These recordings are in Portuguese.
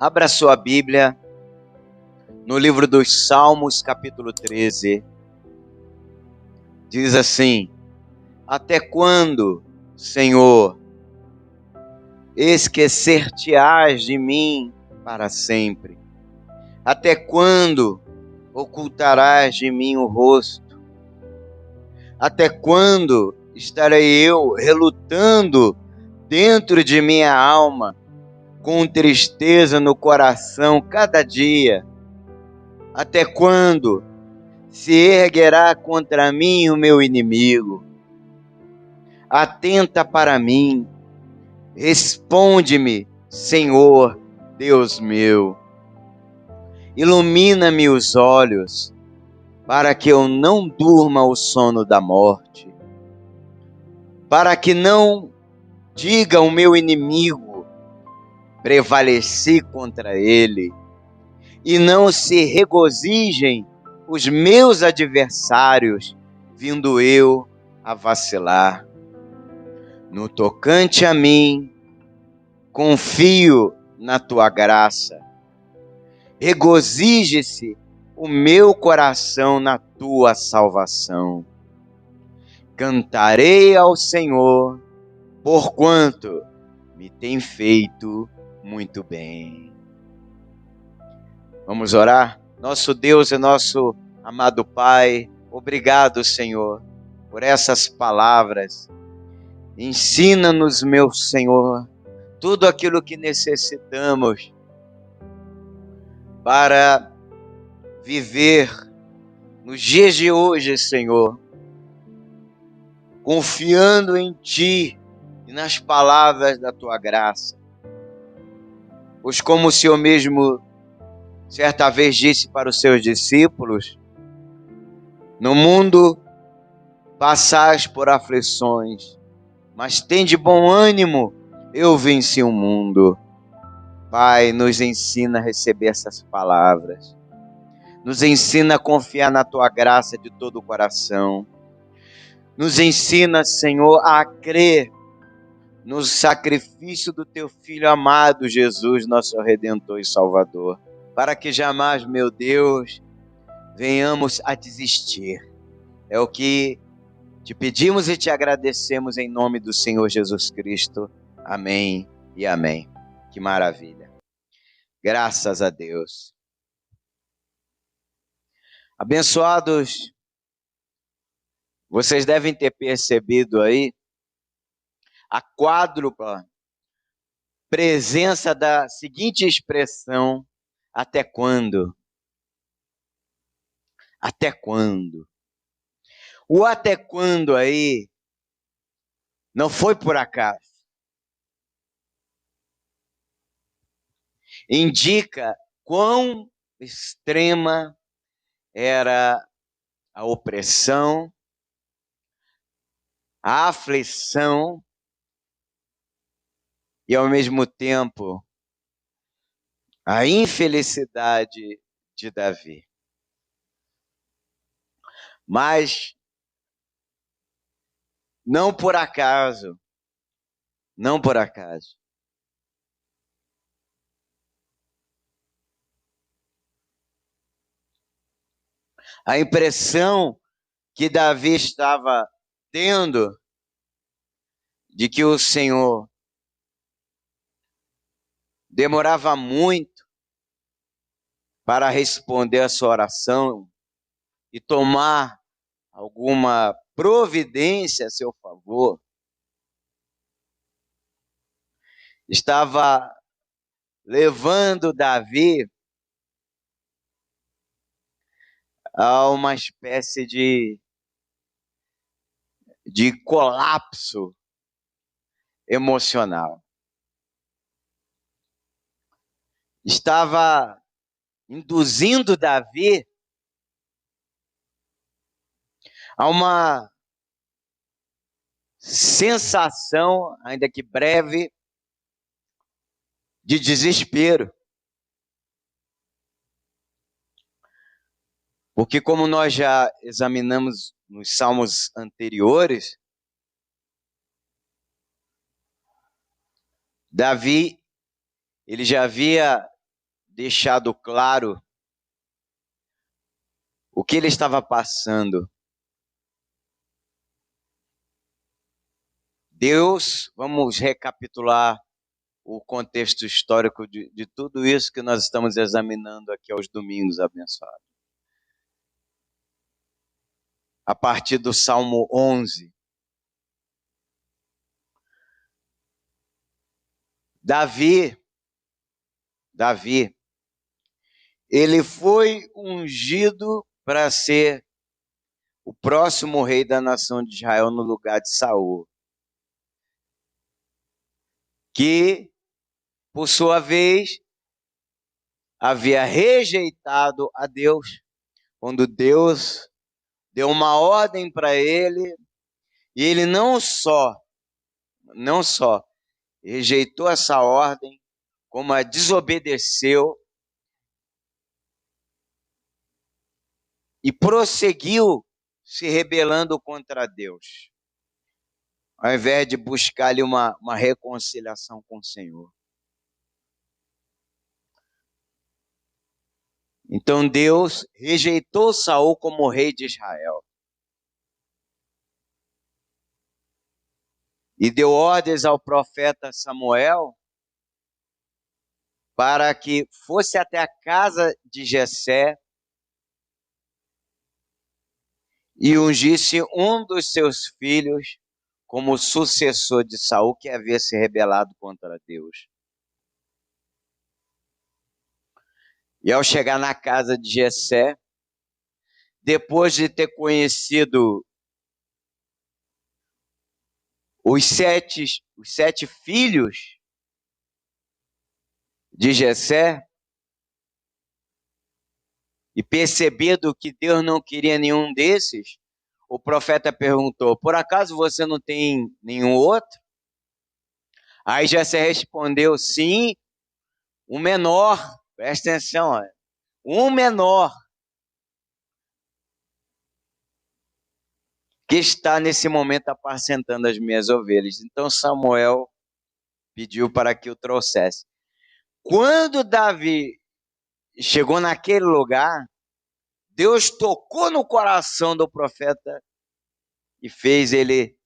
Abra sua Bíblia no livro dos Salmos, capítulo 13. Diz assim: Até quando, Senhor, esquecer-te-ás de mim para sempre? Até quando ocultarás de mim o rosto? Até quando estarei eu relutando dentro de minha alma, com tristeza no coração cada dia? Até quando se erguerá contra mim o meu inimigo? Atenta para mim, responde-me, Senhor, Deus meu. Ilumina-me os olhos, para que eu não durma o sono da morte, para que não diga o meu inimigo, prevaleci contra ele, e não se regozijem os meus adversários, vindo eu a vacilar. No tocante a mim, confio na tua graça. Regozije-se o meu coração na tua salvação. Cantarei ao Senhor, porquanto me tem feito muito bem. Vamos orar? Nosso Deus e nosso amado Pai, obrigado, Senhor, por essas palavras. Ensina-nos, meu Senhor, tudo aquilo que necessitamos para viver nos dias de hoje, Senhor, confiando em Ti e nas palavras da Tua graça. Pois como o Senhor mesmo certa vez disse para os seus discípulos, no mundo passais por aflições, mas tende bom ânimo, eu venci o mundo. Pai, nos ensina a receber essas palavras. Nos ensina a confiar na Tua graça de todo o coração. Nos ensina, Senhor, a crer no sacrifício do Teu Filho amado, Jesus, nosso Redentor e Salvador. Para que jamais, meu Deus, venhamos a desistir. É o que te pedimos e te agradecemos em nome do Senhor Jesus Cristo. Amém e amém. Que maravilha. Graças a Deus. Abençoados, vocês devem ter percebido aí a quádrupla presença da seguinte expressão: até quando? Até quando? O até quando aí não foi por acaso. Indica quão extrema era a opressão, a aflição e, ao mesmo tempo, a infelicidade de Davi. Mas não por acaso, não por acaso. A impressão que Davi estava tendo de que o Senhor demorava muito para responder a sua oração e tomar alguma providência a seu favor, estava levando Davi a uma espécie de colapso emocional. Estava induzindo Davi a uma sensação, ainda que breve, de desespero. Porque como nós já examinamos nos salmos anteriores, Davi, ele já havia deixado claro o que ele estava passando. Deus, vamos recapitular o contexto histórico de tudo isso que nós estamos examinando aqui aos domingos abençoados. A partir do Salmo 11. Davi, ele foi ungido para ser o próximo rei da nação de Israel no lugar de Saul, que, por sua vez, havia rejeitado a Deus, quando Deus deu uma ordem para ele, e ele não só rejeitou essa ordem, como a desobedeceu e prosseguiu se rebelando contra Deus, ao invés de buscar ali uma reconciliação com o Senhor. Então Deus rejeitou Saul como rei de Israel e deu ordens ao profeta Samuel para que fosse até a casa de Jessé e ungisse um dos seus filhos como sucessor de Saul, que havia se rebelado contra Deus. E ao chegar na casa de Jessé, depois de ter conhecido os sete filhos de Jessé, e percebido que Deus não queria nenhum desses, o profeta perguntou: por acaso você não tem nenhum outro? Aí Jessé respondeu: sim, um menor, presta atenção, olha, um menor, que está nesse momento apacentando as minhas ovelhas. Então Samuel pediu para que o trouxesse. Quando Davi chegou naquele lugar, Deus tocou no coração do profeta e fez ele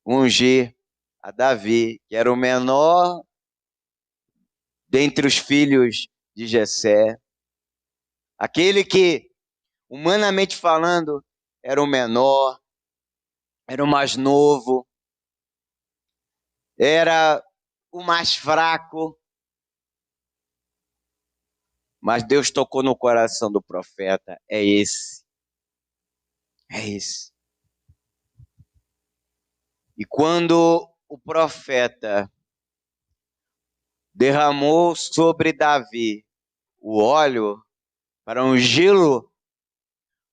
ungir a Davi, que era o menor dentre os filhos de Jessé, aquele que, humanamente falando, era o menor, era o mais novo, era o mais fraco. Mas Deus tocou no coração do profeta: é esse. É esse. E quando o profeta derramou sobre Davi o óleo para ungí-lo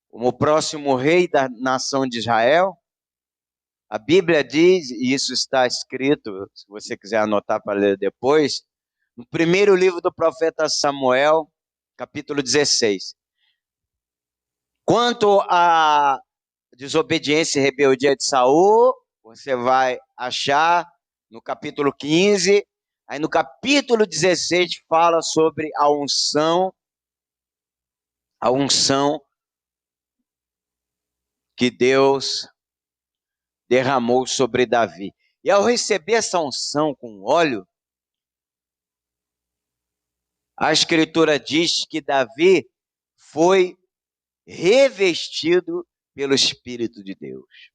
como o próximo rei da nação de Israel, a Bíblia diz, e isso está escrito, se você quiser anotar para ler depois, no primeiro livro do profeta Samuel, capítulo 16. Quanto à desobediência e rebeldia de Saul, você vai achar no capítulo 15, aí no capítulo 16 fala sobre a unção que Deus derramou sobre Davi. E ao receber essa unção com óleo, a Escritura diz que Davi foi revestido pelo Espírito de Deus.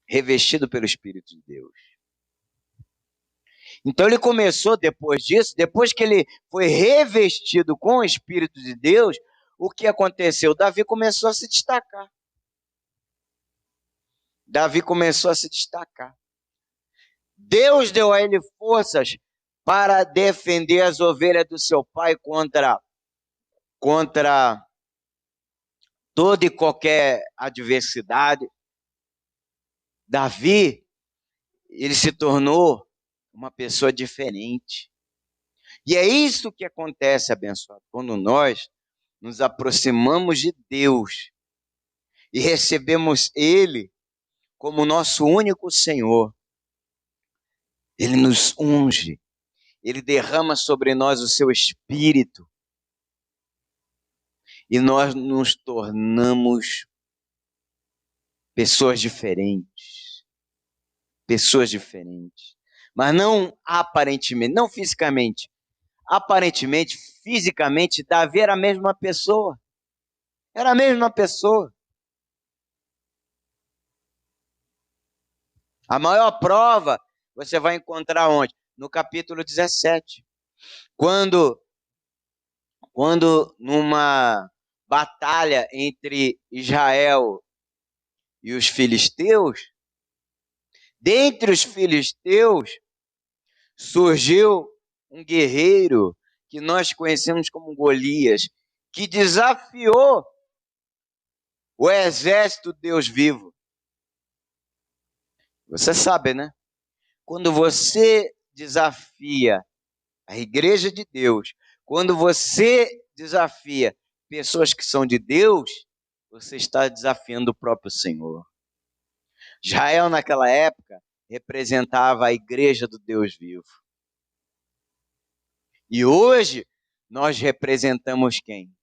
Revestido pelo Espírito de Deus. Então ele começou depois disso, depois que ele foi revestido com o Espírito de Deus, o que aconteceu? Davi começou a se destacar. Deus deu a ele forças para defender as ovelhas do seu pai contra toda e qualquer adversidade. Davi, ele se tornou uma pessoa diferente. E é isso que acontece, abençoado, quando nós nos aproximamos de Deus e recebemos Ele como nosso único Senhor. Ele nos unge, Ele derrama sobre nós o seu espírito e nós nos tornamos pessoas diferentes. Pessoas diferentes. Mas não aparentemente, não fisicamente. Aparentemente, fisicamente, Davi era a mesma pessoa. Era a mesma pessoa. A maior prova você vai encontrar onde? No capítulo 17. Quando numa batalha entre Israel e os filisteus, dentre os filisteus surgiu um guerreiro que nós conhecemos como Golias, que desafiou o exército do Deus vivo. Você sabe, né? Quando você desafia a igreja de Deus, quando você desafia pessoas que são de Deus, você está desafiando o próprio Senhor. Israel, naquela época, representava a igreja do Deus vivo. E hoje, nós representamos quem?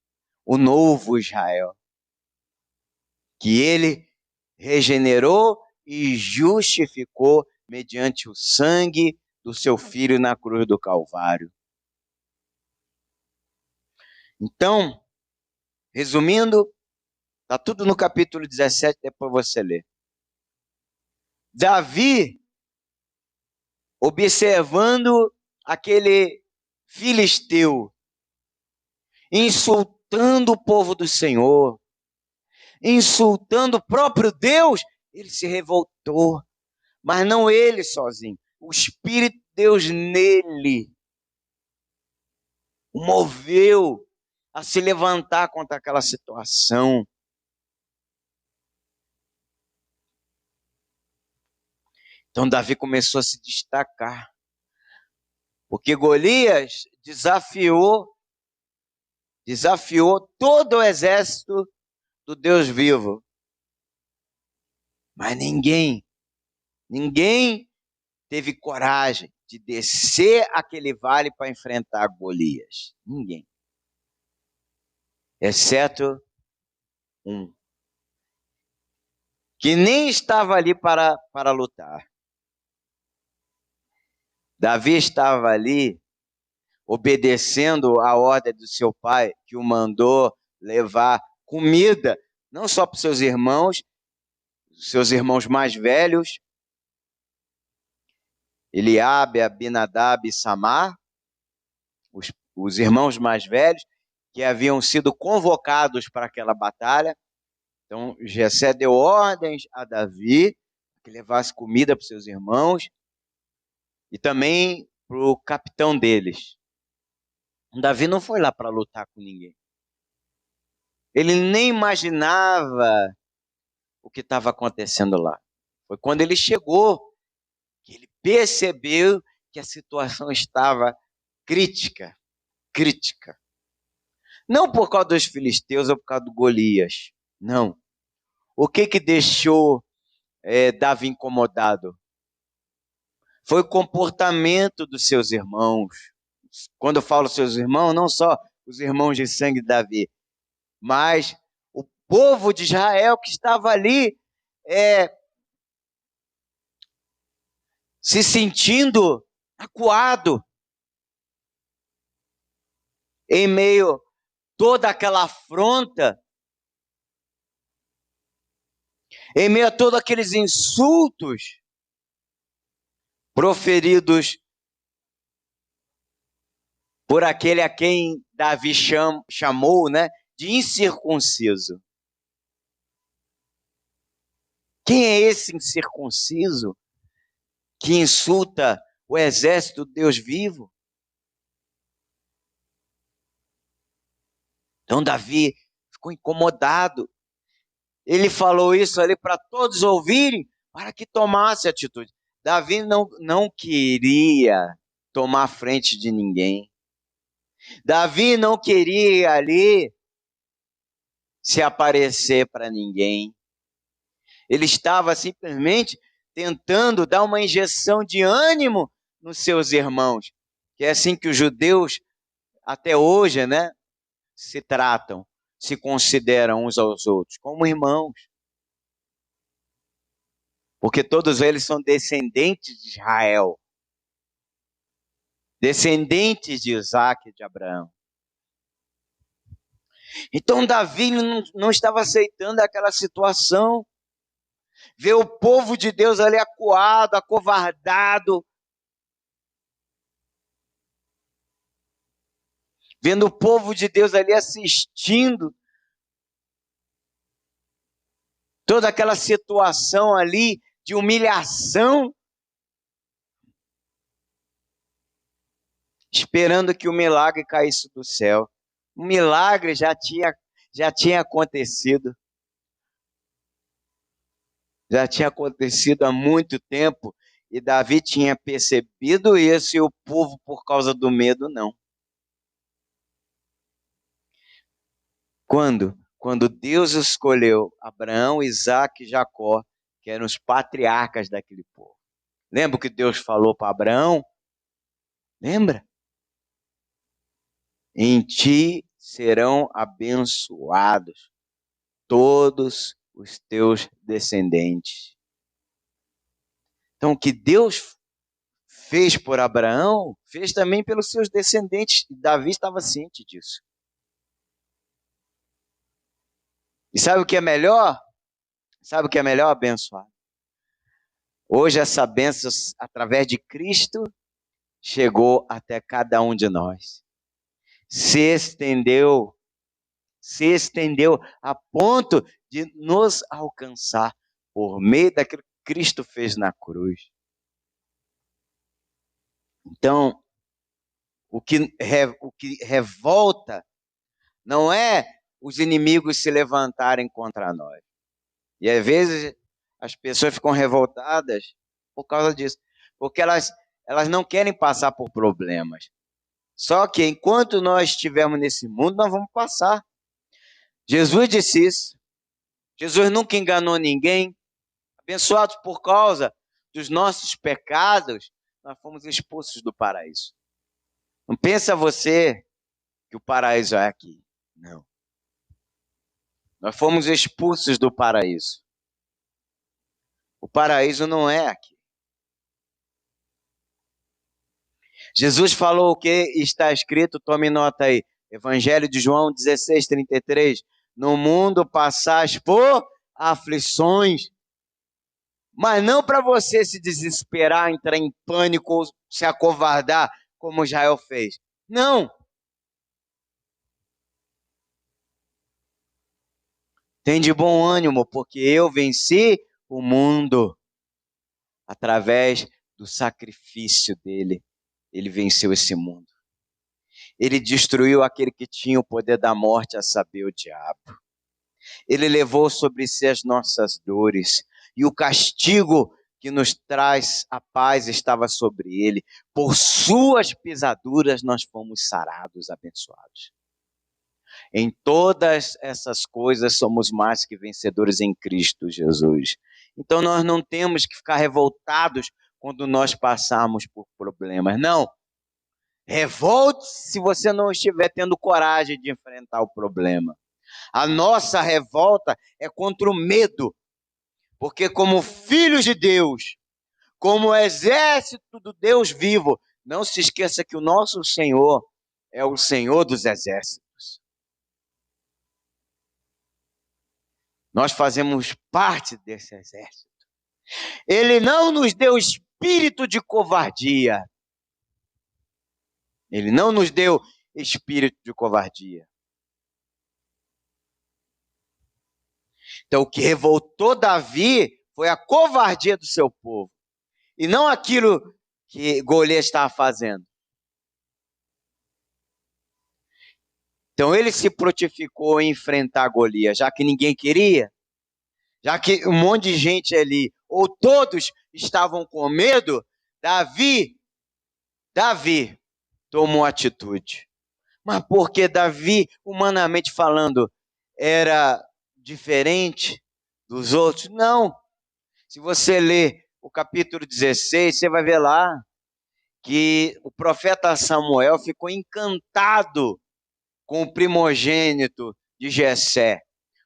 O novo Israel. Que ele regenerou e justificou mediante o sangue do seu filho na cruz do Calvário. Então, resumindo, está tudo no capítulo 17, depois você lê. Davi, observando aquele filisteu, insultando o povo do Senhor, insultando o próprio Deus, ele se revoltou. Mas não ele sozinho, o Espírito de Deus nele o moveu a se levantar contra aquela situação. Então Davi começou a se destacar, porque Golias desafiou todo o exército do Deus vivo. Mas ninguém teve coragem de descer aquele vale para enfrentar Golias. Ninguém. Exceto um, que nem estava ali para lutar. Davi estava ali obedecendo a ordem do seu pai, que o mandou levar comida, não só para seus irmãos mais velhos, Eliabe, Abinadab e Samar, os irmãos mais velhos, que haviam sido convocados para aquela batalha. Então, Jessé deu ordens a Davi que levasse comida para seus irmãos e também para o capitão deles. Davi não foi lá para lutar com ninguém. Ele nem imaginava o que estava acontecendo lá. Foi quando ele chegou que ele percebeu que a situação estava crítica. Não por causa dos filisteus ou por causa do Golias. Não. O que deixou Davi incomodado? Foi o comportamento dos seus irmãos. Quando eu falo seus irmãos, não só os irmãos de sangue de Davi, mas o povo de Israel que estava ali se sentindo acuado em meio a toda aquela afronta, em meio a todos aqueles insultos proferidos por aquele a quem Davi chamou, né, de incircunciso. Quem é esse incircunciso que insulta o exército do Deus vivo? Então Davi ficou incomodado. Ele falou isso ali para todos ouvirem, para que tomasse atitude. Davi não queria tomar frente de ninguém. Davi não queria ali se aparecer para ninguém. Ele estava simplesmente tentando dar uma injeção de ânimo nos seus irmãos, Que é assim que os judeus, até hoje, né, se tratam, se consideram uns aos outros, como irmãos. Porque todos eles são descendentes de Israel, descendentes de Isaac e de Abraão. Então Davi não estava aceitando aquela situação, ver o povo de Deus ali acuado, acovardado, vendo o povo de Deus ali assistindo toda aquela situação ali de humilhação, esperando que o milagre caísse do céu. O milagre já tinha acontecido. Já tinha acontecido há muito tempo e Davi tinha percebido isso e o povo, por causa do medo, não. Quando Deus escolheu Abraão, Isaque e Jacó, que eram os patriarcas daquele povo. Lembra o que Deus falou para Abraão? Lembra? Em ti serão abençoados todos os teus descendentes. Então, o que Deus fez por Abraão, fez também pelos seus descendentes. Davi estava ciente disso. E sabe o que é melhor? Sabe o que é melhor, abençoado? Hoje essa bênção, através de Cristo, chegou até cada um de nós. Se estendeu a ponto de nos alcançar por meio daquilo que Cristo fez na cruz. Então, o que revolta não é os inimigos se levantarem contra nós. E às vezes as pessoas ficam revoltadas por causa disso, porque elas não querem passar por problemas. Só que enquanto nós estivermos nesse mundo, nós vamos passar. Jesus disse isso. Jesus nunca enganou ninguém. Abençoados por causa dos nossos pecados, nós fomos expulsos do paraíso. Não pensa você que o paraíso é aqui. Não. Nós fomos expulsos do paraíso. O paraíso não é aqui. Jesus falou o que está escrito, tome nota aí. Evangelho de João 16:33. No mundo passais por aflições, mas não para você se desesperar, entrar em pânico ou se acovardar, como Israel fez. Não. Tem de bom ânimo, porque eu venci o mundo através do sacrifício dele. Ele venceu esse mundo. Ele destruiu aquele que tinha o poder da morte, a saber, o diabo. Ele levou sobre si as nossas dores, e o castigo que nos traz a paz estava sobre ele. Por suas pisaduras nós fomos sarados, abençoados. Em todas essas coisas somos mais que vencedores em Cristo Jesus. Então nós não temos que ficar revoltados quando nós passarmos por problemas. Não. Revolte-se se você não estiver tendo coragem de enfrentar o problema. A nossa revolta é contra o medo. Porque como filhos de Deus, como exército do Deus vivo, não se esqueça que o nosso Senhor é o Senhor dos exércitos. Nós fazemos parte desse exército. Ele não nos deu espírito de covardia. Ele não nos deu espírito de covardia. Então, o que revoltou Davi foi a covardia do seu povo. E não aquilo que Golias estava fazendo. Então, ele se prontificou em enfrentar Golias, já que ninguém queria. Já que um monte de gente ali, ou todos estavam com medo, Davi tomou atitude. Mas porque Davi, humanamente falando, era diferente dos outros? Não. Se você ler o capítulo 16, você vai ver lá que o profeta Samuel ficou encantado com o primogênito de Jessé,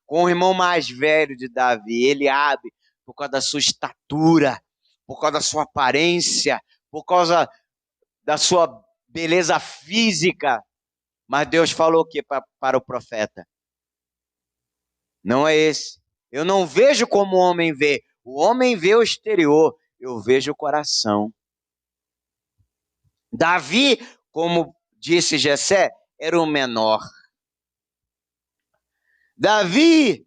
com o irmão mais velho de Davi, Eliabe, por causa da sua estatura, por causa da sua aparência, por causa da sua beleza física. Mas Deus falou o que para o profeta? Não é esse. Eu não vejo como o homem vê. O homem vê o exterior, eu vejo o coração. Davi, como disse Jessé, era o menor. Davi,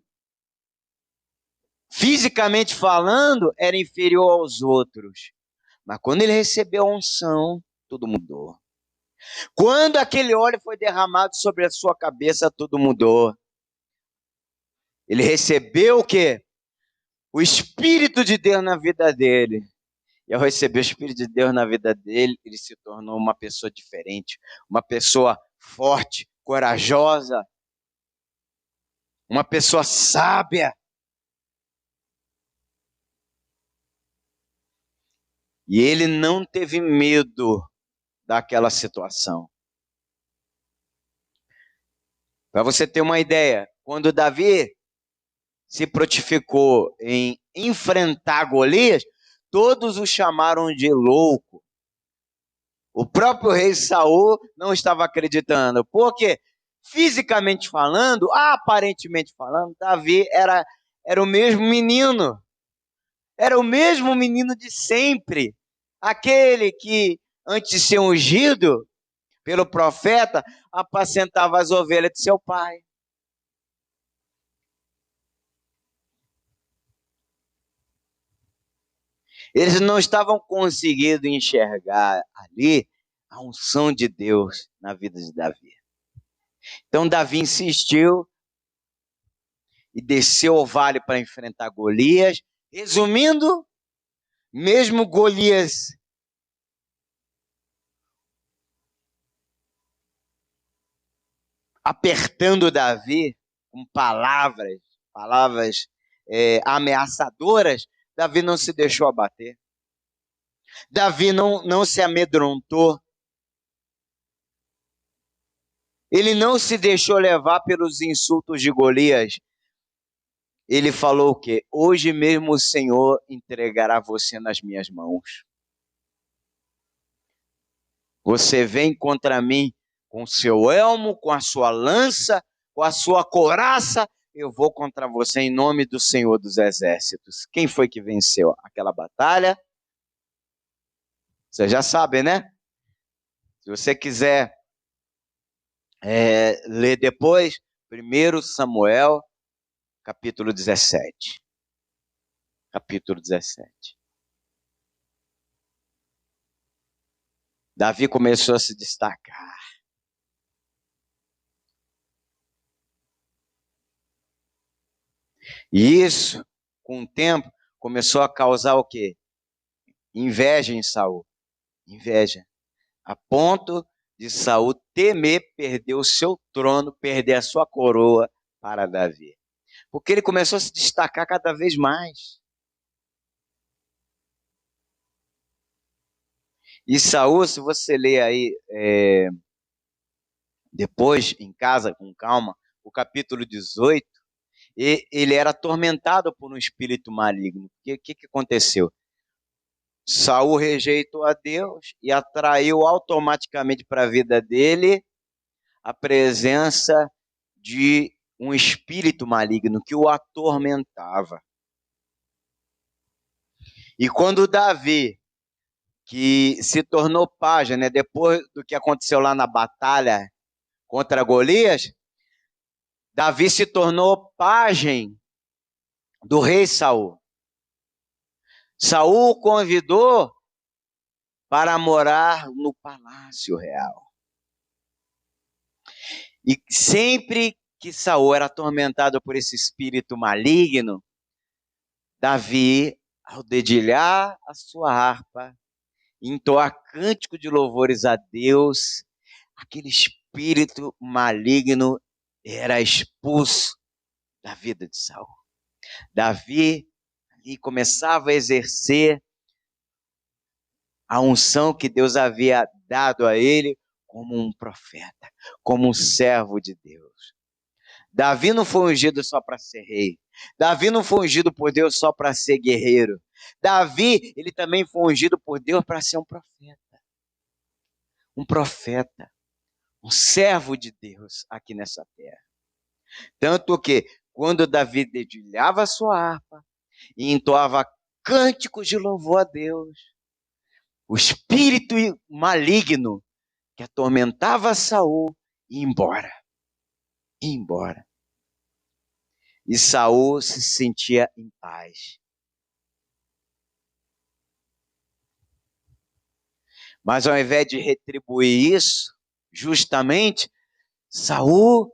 fisicamente falando, era inferior aos outros. Mas quando ele recebeu a unção, tudo mudou. Quando aquele óleo foi derramado sobre a sua cabeça, tudo mudou. Ele recebeu o quê? O Espírito de Deus na vida dele. E ao receber o Espírito de Deus na vida dele, ele se tornou uma pessoa diferente, uma pessoa forte, corajosa, uma pessoa sábia. E ele não teve medo daquela situação. Para você ter uma ideia, quando Davi se prontificou em enfrentar Golias, todos o chamaram de louco. O próprio rei Saul não estava acreditando, porque fisicamente falando, aparentemente falando, Davi era o mesmo menino. Era o mesmo menino de sempre. Aquele que, antes de ser ungido pelo profeta, apacentava as ovelhas de seu pai. Eles não estavam conseguindo enxergar ali a unção de Deus na vida de Davi. Então Davi insistiu e desceu ao vale para enfrentar Golias. Resumindo, mesmo Golias apertando Davi com palavras ameaçadoras, Davi não se deixou abater. Davi não se amedrontou. Ele não se deixou levar pelos insultos de Golias. Ele falou o quê? Hoje mesmo o Senhor entregará você nas minhas mãos. Você vem contra mim com o seu elmo, com a sua lança, com a sua couraça, eu vou contra você em nome do Senhor dos Exércitos. Quem foi que venceu aquela batalha? Você já sabe, né? Se você quiser ler depois, 1 Samuel, capítulo 17. Capítulo 17. Davi começou a se destacar. E isso, com o tempo, começou a causar o quê? Inveja em Saul. Inveja. A ponto de Saul temer perder o seu trono, perder a sua coroa para Davi. Porque ele começou a se destacar cada vez mais. E Saul, se você ler aí depois, em casa, com calma, o capítulo 18, ele era atormentado por um espírito maligno. O que aconteceu? Saul rejeitou a Deus e atraiu automaticamente para a vida dele a presença de um espírito maligno que o atormentava. E quando Davi, que se tornou pajem, né, depois do que aconteceu lá na batalha contra Golias, Davi se tornou pajem do rei Saul. Saul o convidou para morar no palácio real. E sempre que Saul era atormentado por esse espírito maligno, Davi, ao dedilhar a sua harpa, entoar cântico de louvores a Deus, aquele espírito maligno era expulso da vida de Saul. Davi ali começava a exercer a unção que Deus havia dado a ele como um profeta, como um servo de Deus. Davi não foi ungido só para ser rei. Davi não foi ungido por Deus só para ser guerreiro. Davi, ele também foi ungido por Deus para ser um profeta. Um profeta, um servo de Deus aqui nessa terra. Tanto que, quando Davi dedilhava a sua harpa e entoava cânticos de louvor a Deus, o espírito maligno que atormentava Saul ia embora. Ia embora. E Saul se sentia em paz. Mas ao invés de retribuir isso, justamente, Saul,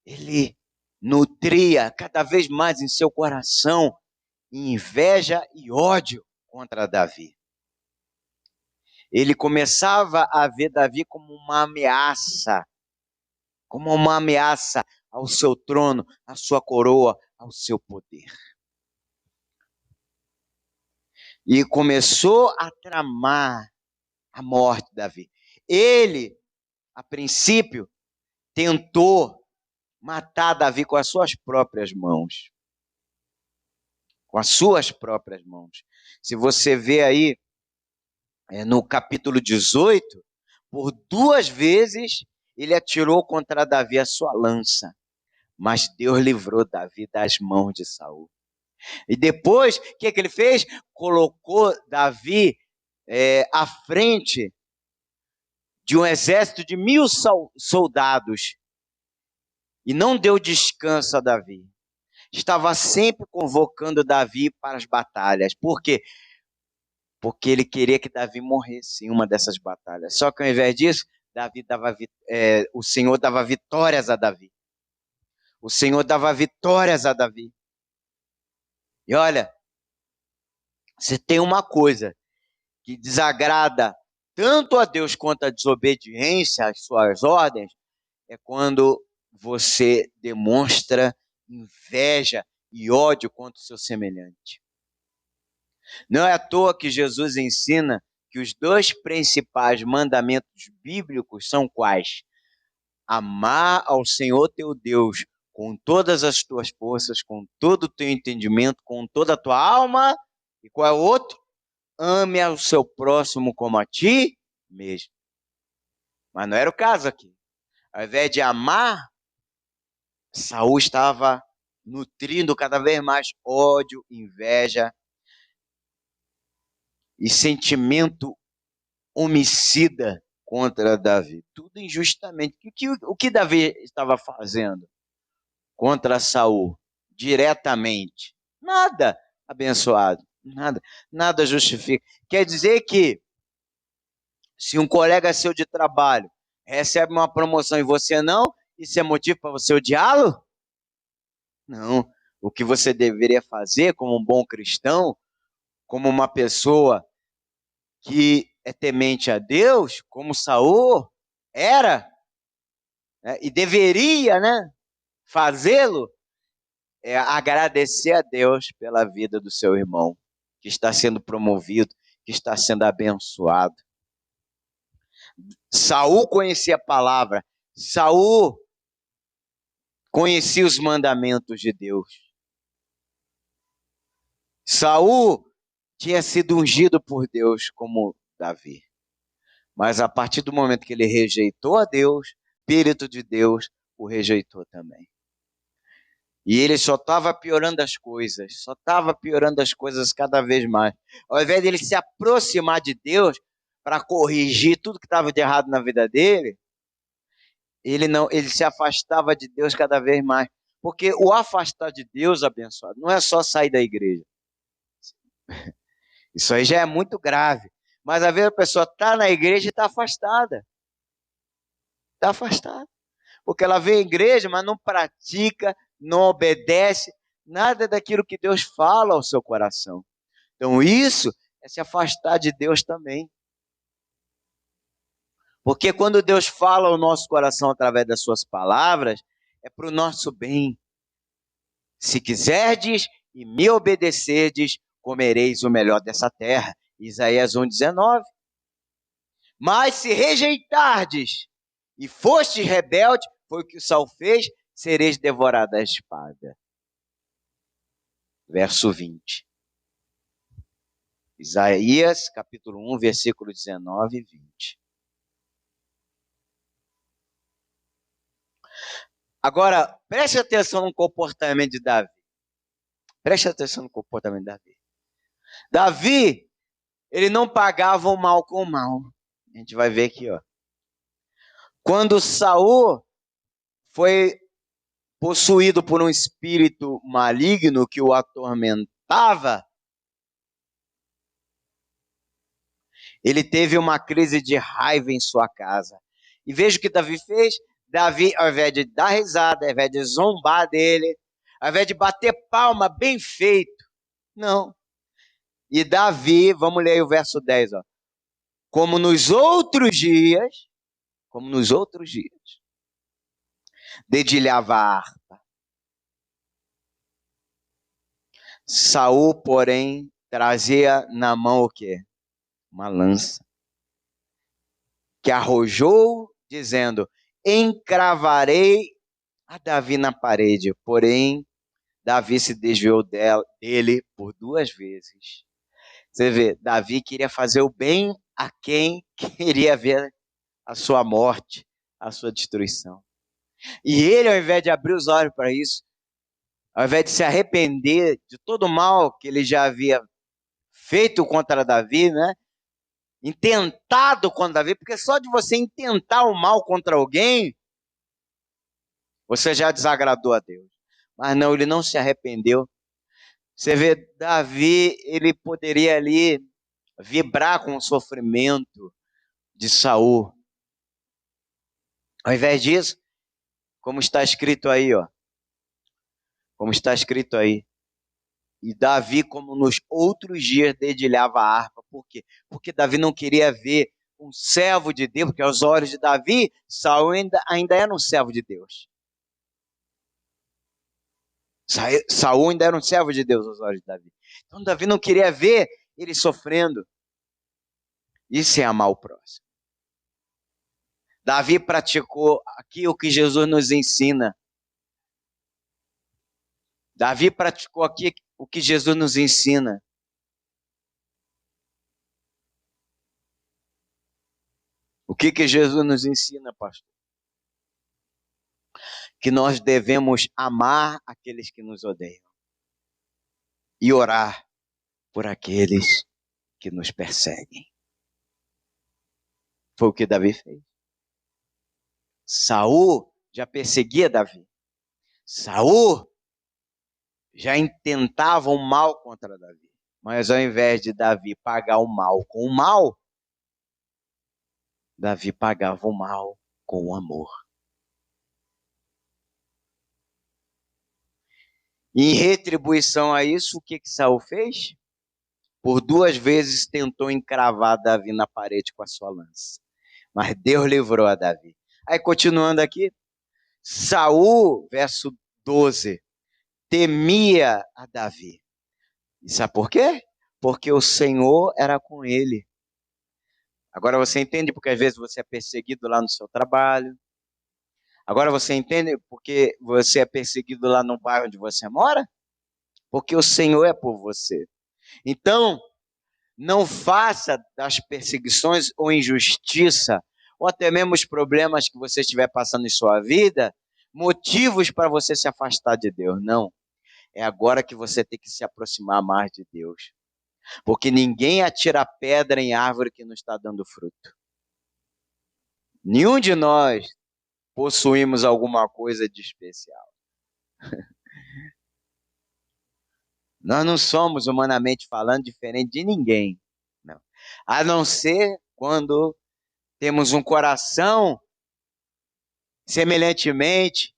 ele nutria cada vez mais em seu coração inveja e ódio contra Davi. Ele começava a ver Davi como uma ameaça ao seu trono, à sua coroa, ao seu poder. E começou a tramar a morte de Davi. Ele, a princípio, tentou matar Davi com as suas próprias mãos. Com as suas próprias mãos. Se você vê aí, no capítulo 18, por 2 vezes ele atirou contra Davi a sua lança. Mas Deus livrou Davi das mãos de Saul. E depois, o que ele fez? Colocou Davi à frente de um exército de 1000 soldados. E não deu descanso a Davi. Estava sempre convocando Davi para as batalhas. Por quê? Porque ele queria que Davi morresse em uma dessas batalhas. Só que ao invés disso, o Senhor dava vitórias a Davi. O Senhor dava vitórias a Davi. E olha, se tem uma coisa que desagrada tanto a Deus quanto a desobediência às suas ordens, é quando você demonstra inveja e ódio contra o seu semelhante. Não é à toa que Jesus ensina que os 2 principais mandamentos bíblicos são quais? Amar ao Senhor teu Deus com todas as tuas forças, com todo o teu entendimento, com toda a tua alma. E qual é o outro? Ame ao seu próximo como a ti mesmo. Mas não era o caso aqui. Ao invés de amar, Saul estava nutrindo cada vez mais ódio, inveja e sentimento homicida contra Davi. Tudo injustamente. O que Davi estava fazendo contra Saul? Diretamente. Nada, abençoado. Nada justifica. Quer dizer que se um colega seu de trabalho recebe uma promoção e você não, isso é motivo para você odiá-lo? Não. O que você deveria fazer como um bom cristão, como uma pessoa que é temente a Deus, como Saul era, né, e deveria, né, fazê-lo, é agradecer a Deus pela vida do seu irmão, que está sendo promovido, que está sendo abençoado. Saul conhecia a palavra, Saul conhecia os mandamentos de Deus. Saul tinha sido ungido por Deus como Davi. Mas a partir do momento que ele rejeitou a Deus, o Espírito de Deus o rejeitou também. E ele só estava piorando as coisas, cada vez mais. Ao invés de ele se aproximar de Deus para corrigir tudo que estava de errado na vida dele, ele se afastava de Deus cada vez mais. Porque o afastar de Deus, abençoado, não é só sair da igreja. Isso aí já é muito grave. Mas às vezes a pessoa está na igreja e está afastada. Está afastada. Porque ela vem à igreja, mas não pratica, não obedece nada daquilo que Deus fala ao seu coração. Então isso é se afastar de Deus também. Porque quando Deus fala ao nosso coração através das suas palavras, é para o nosso bem. Se quiserdes e me obedecerdes, comereis o melhor dessa terra. Isaías 1,19. Mas se rejeitardes e fostes rebelde, foi o que o Saul fez, sereis devorados à espada. Verso 20. Isaías, capítulo 1, versículo 19 e 20. Agora, preste atenção no comportamento de Davi. Preste atenção no comportamento de Davi. Davi, ele não pagava o mal com o mal. A gente vai ver aqui, ó. Quando Saul foi possuído por um espírito maligno que o atormentava, ele teve uma crise de raiva em sua casa. E veja o que Davi fez. Davi, ao invés de dar risada, ao invés de zombar dele, ao invés de bater palma, bem feito. Não. E Davi, vamos ler o verso 10, ó. Como nos outros dias, dedilhava a harpa. Saul, porém, trazia na mão o quê? Uma lança. Que arrojou, dizendo, encravarei a Davi na parede. Porém, Davi se desviou dele por 2 vezes. Você vê, Davi queria fazer o bem a quem queria ver a sua morte, a sua destruição. E ele, ao invés de abrir os olhos para isso, ao invés de se arrepender de todo o mal que ele já havia feito contra Davi, né? Intentado contra Davi, porque só de você intentar o mal contra alguém, você já desagradou a Deus. Mas não, ele não se arrependeu. Você vê, Davi, ele poderia ali vibrar com o sofrimento de Saul. Ao invés disso, como está escrito aí, ó. Como está escrito aí. E Davi, como nos outros dias, dedilhava a harpa. Por quê? Porque Davi não queria ver um servo de Deus, porque aos olhos de Davi, Saul ainda era um servo de Deus. Saul ainda era um servo de Deus aos olhos de Davi. Então Davi não queria ver ele sofrendo. Isso é amar o próximo. Davi praticou aqui o que Jesus nos ensina. Davi praticou aqui o que Jesus nos ensina. O que Jesus nos ensina, pastor? Que nós devemos amar aqueles que nos odeiam e orar por aqueles que nos perseguem. Foi o que Davi fez. Saul já perseguia Davi. Saul já intentava o mal contra Davi. Mas ao invés de Davi pagar o mal com o mal, Davi pagava o mal com o amor. Em retribuição a isso, o que Saul fez? Por 2 vezes tentou encravar Davi na parede com a sua lança. Mas Deus livrou a Davi. Aí continuando aqui, Saul, verso 12, temia a Davi. E sabe por quê? Porque o Senhor era com ele. Agora você entende porque às vezes você é perseguido lá no seu trabalho. Agora você entende porque você é perseguido lá no bairro onde você mora? Porque o Senhor é por você. Então, não faça das perseguições ou injustiça, ou até mesmo os problemas que você estiver passando em sua vida, motivos para você se afastar de Deus. Não. É agora que você tem que se aproximar mais de Deus. Porque ninguém atira pedra em árvore que não está dando fruto. Nenhum de nós possuímos alguma coisa de especial. Nós não somos, humanamente falando, diferente de ninguém. Não. A não ser quando temos um coração semelhantemente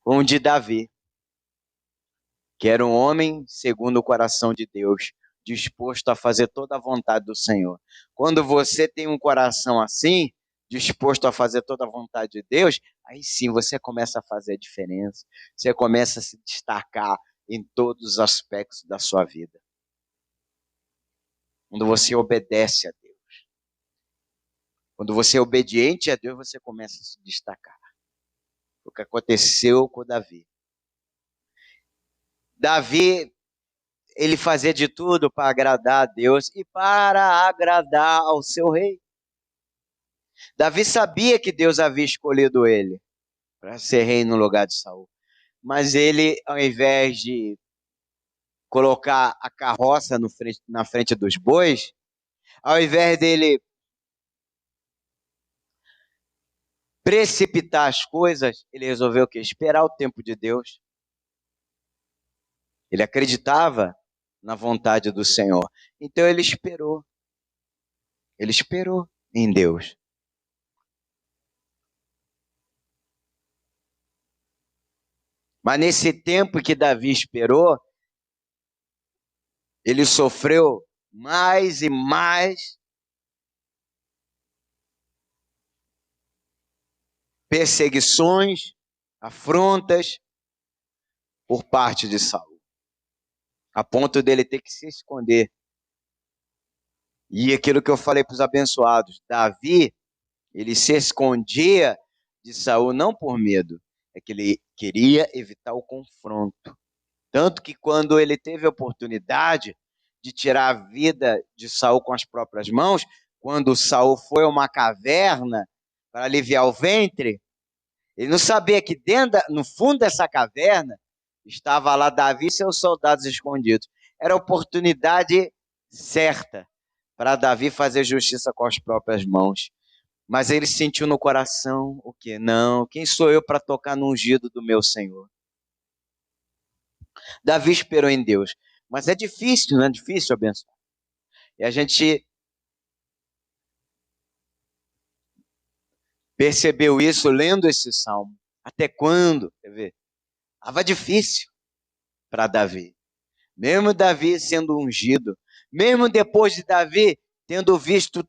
com o de Davi, que era um homem segundo o coração de Deus, disposto a fazer toda a vontade do Senhor. Quando você tem um coração assim, disposto a fazer toda a vontade de Deus, aí sim você começa a fazer a diferença. Você começa a se destacar em todos os aspectos da sua vida. Quando você obedece a Deus. Quando você é obediente a Deus, você começa a se destacar. O que aconteceu com Davi. Davi, ele fazia de tudo para agradar a Deus e para agradar ao seu rei. Davi sabia que Deus havia escolhido ele para ser rei no lugar de Saul. Mas ele, ao invés de colocar a carroça na frente dos bois, ao invés dele precipitar as coisas, ele resolveu o quê? Esperar o tempo de Deus. Ele acreditava na vontade do Senhor. Então ele esperou. Ele esperou em Deus. Mas nesse tempo que Davi esperou, ele sofreu mais e mais perseguições, afrontas por parte de Saul, a ponto dele ter que se esconder. E aquilo que eu falei para os abençoados, Davi, ele se escondia de Saul não por medo, é que ele queria evitar o confronto. Tanto que quando ele teve a oportunidade de tirar a vida de Saul com as próprias mãos, quando Saul foi a uma caverna para aliviar o ventre, ele não sabia que no fundo dessa caverna estava lá Davi e seus soldados escondidos. Era a oportunidade certa para Davi fazer justiça com as próprias mãos. Mas ele sentiu no coração o quê? Não, quem sou eu para tocar no ungido do meu Senhor? Davi esperou em Deus. Mas é difícil, não é difícil abençoar. E a gente percebeu isso lendo esse salmo. Até quando? Quer ver? Estava difícil para Davi. Mesmo Davi sendo ungido, mesmo depois de Davi tendo visto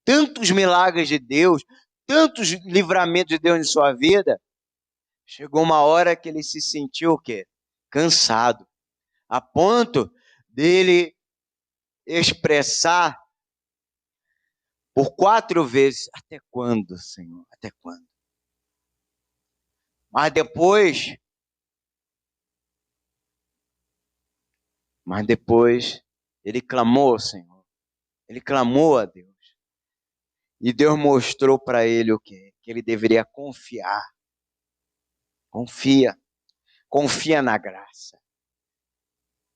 tantos milagres de Deus, tantos livramentos de Deus em sua vida, chegou uma hora que ele se sentiu o quê? Cansado, a ponto dele expressar por 4 vezes, até quando, Senhor? Até quando? Mas depois ele clamou ao Senhor. Ele clamou a Deus. E Deus mostrou para ele o quê? Que ele deveria confiar. Confia. Confia na graça.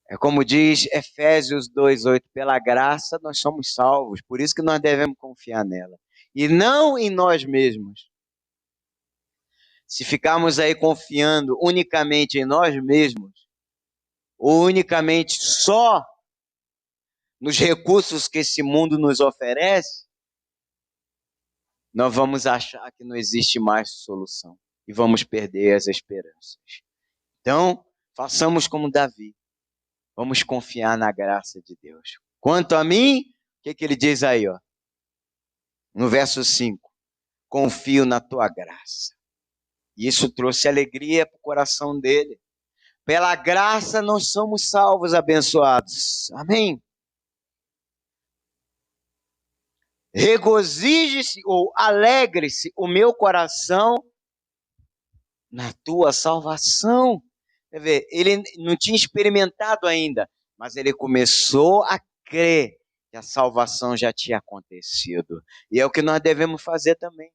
É como diz Efésios 2:8, pela graça nós somos salvos, por isso que nós devemos confiar nela. E não em nós mesmos. Se ficarmos aí confiando unicamente em nós mesmos, ou unicamente só nos recursos que esse mundo nos oferece, nós vamos achar que não existe mais solução e vamos perder as esperanças. Então, façamos como Davi. Vamos confiar na graça de Deus. Quanto a mim, o que ele diz aí, ó? No verso 5. Confio na tua graça. E isso trouxe alegria para o coração dele. Pela graça nós somos salvos, abençoados. Amém? Regozije-se ou alegre-se o meu coração na tua salvação. Quer ver, ele não tinha experimentado ainda, mas ele começou a crer que a salvação já tinha acontecido. E é o que nós devemos fazer também.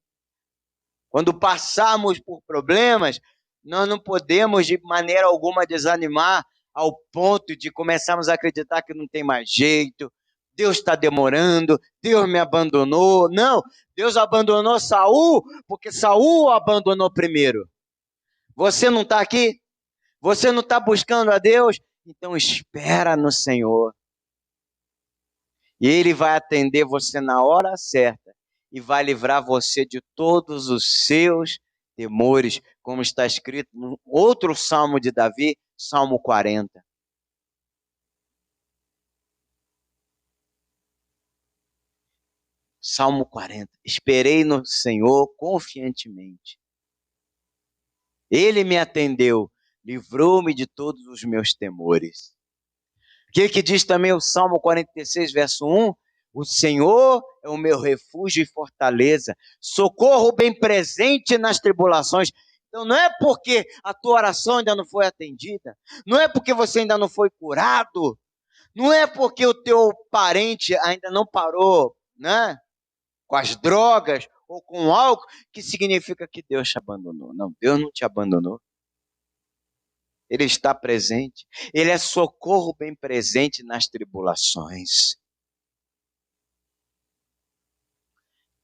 Quando passarmos por problemas, nós não podemos de maneira alguma desanimar ao ponto de começarmos a acreditar que não tem mais jeito, Deus está demorando, Deus me abandonou. Não, Deus abandonou Saul porque Saul o abandonou primeiro. Você não está aqui? Você não está buscando a Deus? Então espera no Senhor. E Ele vai atender você na hora certa e vai livrar você de todos os seus temores, como está escrito no outro salmo de Davi, Salmo 40. Salmo 40. Esperei no Senhor confiantemente. Ele me atendeu, livrou-me de todos os meus temores. que diz também o Salmo 46, verso 1? O Senhor é o meu refúgio e fortaleza, socorro bem presente nas tribulações. Então não é porque a tua oração ainda não foi atendida, não é porque você ainda não foi curado, não é porque o teu parente ainda não parou, né, com as drogas ou com o álcool, que significa que Deus te abandonou. Não, Deus não te abandonou. Ele está presente. Ele é socorro bem presente nas tribulações.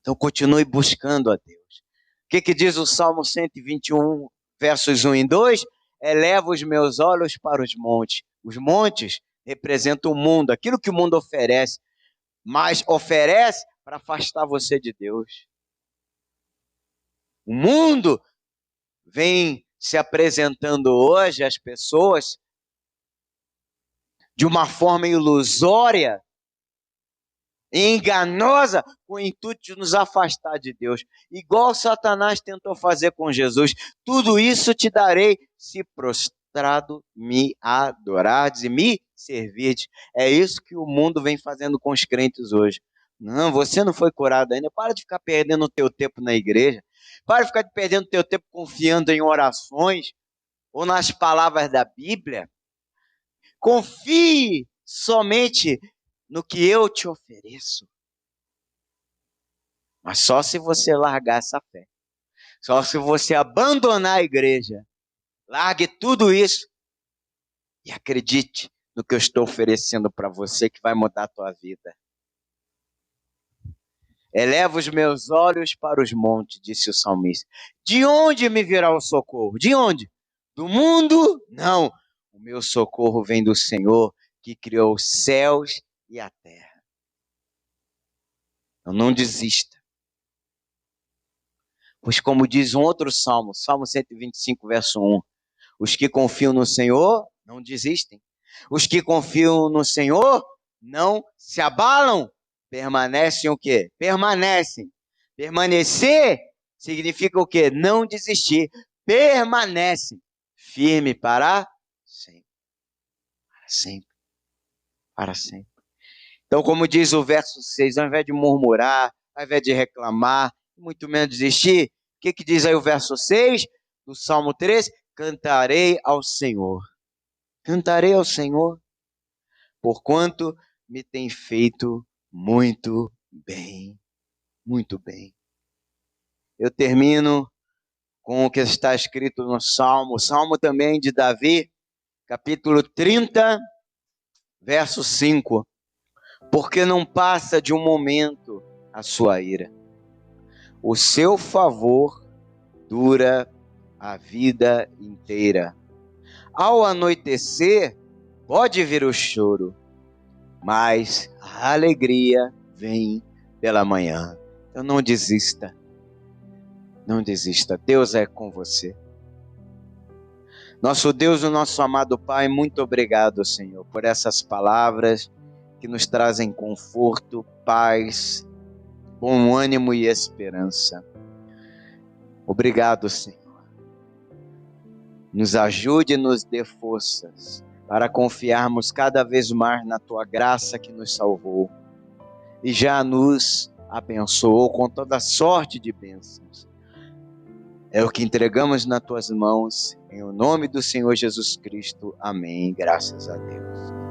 Então continue buscando a Deus. O que diz o Salmo 121, versos 1 e 2? Eleva os meus olhos para os montes. Os montes representam o mundo, aquilo que o mundo oferece, mas oferece para afastar você de Deus. O mundo vem se apresentando hoje às pessoas de uma forma ilusória, enganosa, com o intuito de nos afastar de Deus. Igual Satanás tentou fazer com Jesus. Tudo isso te darei se prostrado me adorares e me servirdes. É isso que o mundo vem fazendo com os crentes hoje. Não, você não foi curado ainda. Para de ficar perdendo o teu tempo na igreja. Para de ficar perdendo o teu tempo confiando em orações ou nas palavras da Bíblia. Confie somente no que eu te ofereço. Mas só se você largar essa fé. Só se você abandonar a igreja. Largue tudo isso e acredite no que eu estou oferecendo para você, que vai mudar a tua vida. Eleva os meus olhos para os montes, disse o salmista. De onde me virá o socorro? De onde? Do mundo? Não. O meu socorro vem do Senhor, que criou os céus e a terra. Então não desista. Pois como diz um outro salmo, Salmo 125, verso 1, os que confiam no Senhor não desistem. Os que confiam no Senhor não se abalam. Permanecem o quê? Permanecem. Permanecer significa o quê? Não desistir. Permanecem firme para sempre. Para sempre. Para sempre. Então, como diz o verso 6, ao invés de murmurar, ao invés de reclamar, muito menos desistir, o que diz aí o verso 6 do Salmo 3? Cantarei ao Senhor. Cantarei ao Senhor, porquanto me tem feito muito bem. Muito bem. Eu termino com o que está escrito no Salmo. O Salmo também de Davi, capítulo 30, verso 5. Porque não passa de um momento a sua ira. O seu favor dura a vida inteira. Ao anoitecer, pode vir o choro, mas a alegria vem pela manhã. Então não desista. Não desista. Deus é com você. Nosso Deus, o nosso amado Pai, muito obrigado, Senhor, por essas palavras que nos trazem conforto, paz, bom ânimo e esperança. Obrigado, Senhor. Nos ajude e nos dê forças para confiarmos cada vez mais na Tua graça que nos salvou e já nos abençoou com toda sorte de bênçãos. É o que entregamos nas Tuas mãos, em o nome do Senhor Jesus Cristo. Amém. Graças a Deus.